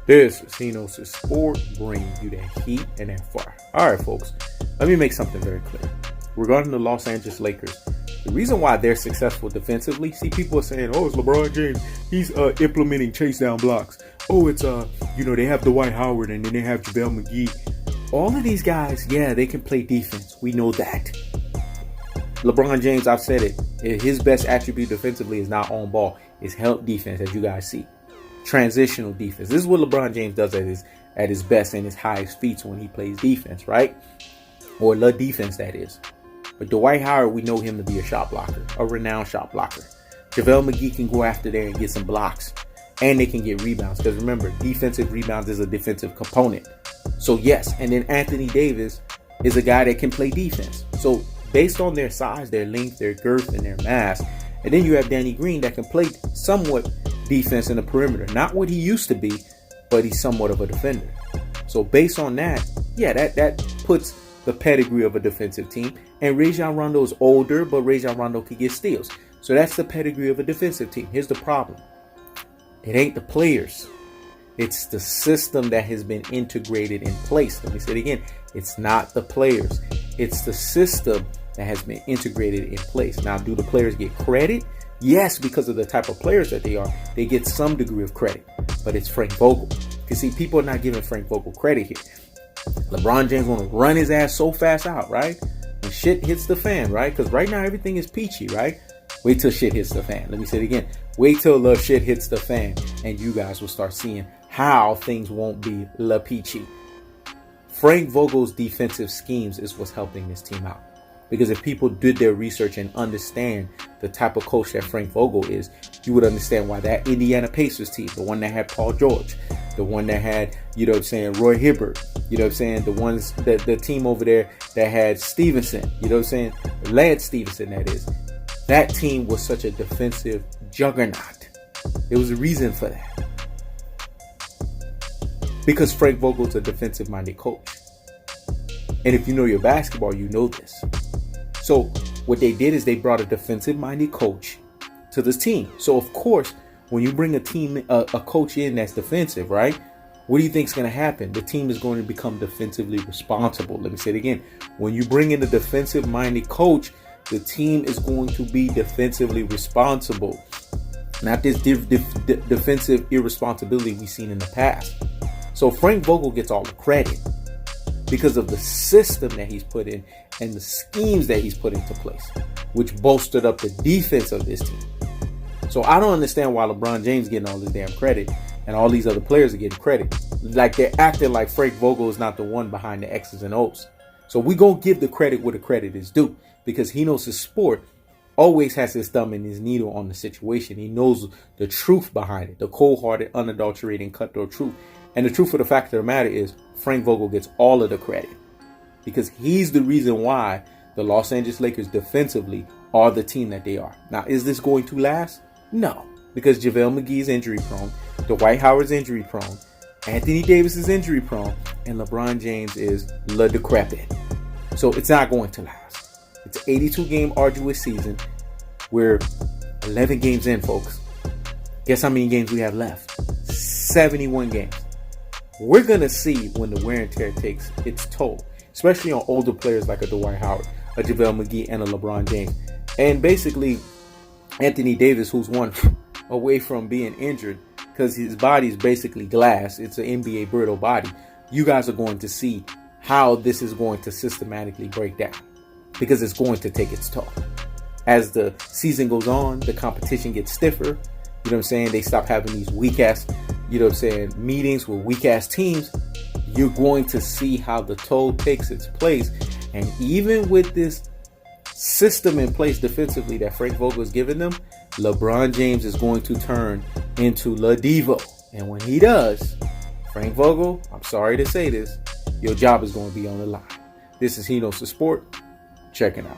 This is Enos' Sport, bringing you that heat and that fire. All right, folks, let me make something very clear. Regarding the Los Angeles Lakers, the reason why they're successful defensively, see, people are saying, oh, it's LeBron James. He's implementing chase down blocks. Oh, it's, they have Dwight Howard and then they have JaVale McGee. All of these guys, yeah, they can play defense. We know that. LeBron James, I've said it, his best attribute defensively is not on ball. It's help defense, as you guys see. Transitional defense. This is what LeBron James does at his best and his highest feats when he plays defense, right? Or the defense, that is. But Dwight Howard, we know him to be a shot blocker, a renowned shot blocker. JaVale McGee can go after there and get some blocks. And they can get rebounds. Because remember, defensive rebounds is a defensive component. So yes, and then Anthony Davis is a guy that can play defense. So based on their size, their length, their girth, and their mass. And then you have Danny Green that can play somewhat defense in the perimeter. Not what he used to be, but he's somewhat of a defender. So based on that, yeah, that puts the pedigree of a defensive team. And Rajon Rondo is older, but Rajon Rondo can get steals. So that's the pedigree of a defensive team. Here's the problem. It ain't the players. It's the system that has been integrated in place. Let me say it again. It's not the players. It's the system that has been integrated in place. Now, do the players get credit? Yes, because of the type of players that they are. They get some degree of credit. But it's Frank Vogel. You see, people are not giving Frank Vogel credit here. LeBron James want to run his ass so fast out, right? When shit hits the fan, right? Because right now everything is peachy, right? Wait till shit hits the fan. Let me say it again. Wait till the shit hits the fan. And you guys will start seeing how things won't be la peachy. Frank Vogel's defensive schemes is what's helping this team out. Because if people did their research and understand the type of coach that Frank Vogel is, you would understand why that Indiana Pacers team, the one that had Paul George, the one that had, Roy Hibbert, the team over there that had Stevenson, Lance Stevenson, that is. That team was such a defensive juggernaut. There was a reason for that. Because Frank Vogel's a defensive-minded coach. And if you know your basketball, you know this. So what they did is they brought a defensive-minded coach to this team. So of course, when you bring a coach in that's defensive, right? What do you think is going to happen? The team is going to become defensively responsible. Let me say it again. When you bring in a defensive-minded coach, the team is going to be defensively responsible. Not this defensive irresponsibility we've seen in the past. So Frank Vogel gets all the credit because of the system that he's put in and the schemes that he's put into place, which bolstered up the defense of this team. So I don't understand why LeBron James is getting all this damn credit and all these other players are getting credit. Like they're acting like Frank Vogel is not the one behind the X's and O's. So we're going to give the credit where the credit is due because he knows his sport always has his thumb and his needle on the situation. He knows the truth behind it, the cold-hearted, unadulterated, cutthroat truth. And the truth of the fact of the matter is Frank Vogel gets all of the credit because he's the reason why the Los Angeles Lakers defensively are the team that they are. Now, is this going to last? No, because JaVale McGee is injury prone, Dwight Howard's injury prone, Anthony Davis is injury prone, and LeBron James is le decrepit. So it's not going to last. It's an 82-game arduous season. We're 11 games in, folks. Guess how many games we have left? 71 games. We're going to see when the wear and tear takes its toll, especially on older players like a Dwight Howard, a JaVale McGee, and a LeBron James. And basically, Anthony Davis, who's one away from being injured because his body is basically glass. It's an NBA brittle body. You guys are going to see how this is going to systematically break down because it's going to take its toll. As the season goes on, the competition gets stiffer. You know what I'm saying? They stop having these weak-ass meetings with weak-ass teams. You're going to see how the toll takes its place. And even with this system in place defensively that Frank Vogel has given them, LeBron James is going to turn into La Devo. And when he does, Frank Vogel, I'm sorry to say this, your job is going to be on the line. This is Enos' Sport. Checking out.